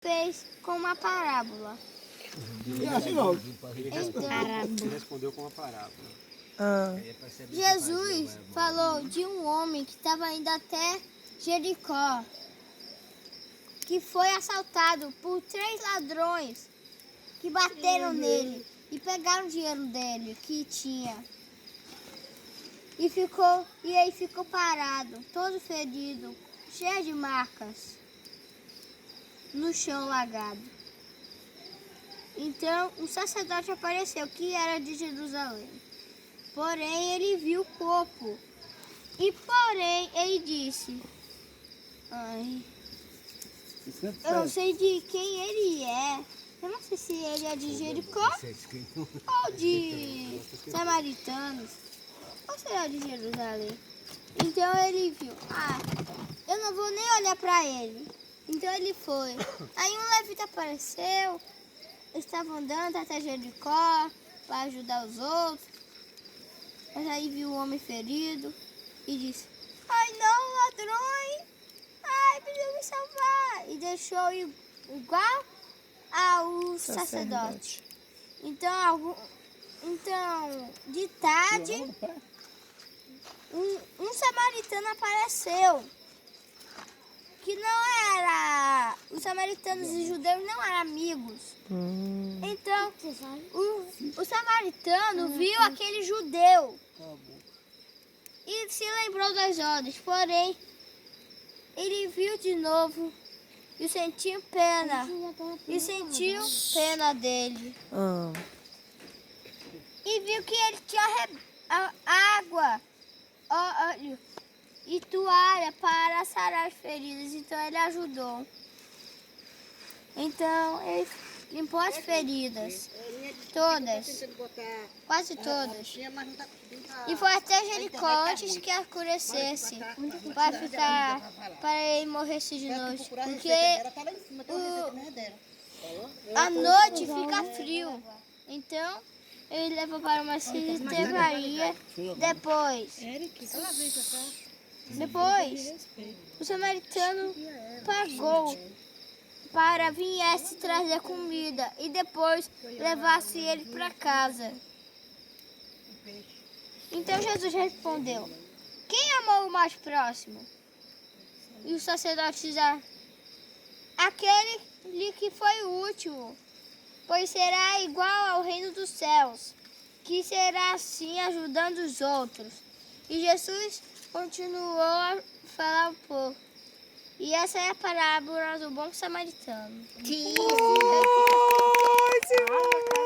fez com uma parábola. Ele respondeu com uma parábola. Jesus falou de um homem que estava indo até Jericó, que foi assaltado por 3 ladrões que bateram nele e pegaram o dinheiro dele que tinha. E aí ficou parado, todo ferido, cheio de marcas, no chão lagado. Então um sacerdote apareceu, que era de Jerusalém. Porém ele viu o corpo. E porém ele disse: eu não sei de quem ele é. Eu não sei se ele é de Jericó ou de samaritanos. Ou será de Jerusalém? Então ele viu: eu não vou nem olhar para ele. Então ele foi. Aí um levita apareceu. Eles estavam andando até Jericó para ajudar os outros. Mas aí viu o homem ferido e disse: ai não, ladrões! Ai, precisa me salvar! E deixou igual ao sacerdote. Então, de tarde, um samaritano apareceu. Que não era... Os samaritanos e judeus não eram amigos. Então, o samaritano viu aquele judeu e se lembrou das ordens. Porém, ele viu de novo e sentiu pena. E sentiu pena dele. E viu que ele tinha água, óleo e toalha para sarar as feridas. Então ele ajudou. Então ele limpou as feridas. Todas. Quase todas. E foi até Jericó antes que escurecesse. Para ele morresse de noite. Porque a noite fica frio. Então ele levou para uma citernaria. Depois, o samaritano pagou para viesse trazer comida e depois levasse ele para casa. Então Jesus respondeu: quem amou o mais próximo? E o sacerdote disse: aquele que foi o último, pois será igual ao reino dos céus, que será assim ajudando os outros. E Jesus continuou a falar um pouco. E essa é a parábola do bom samaritano.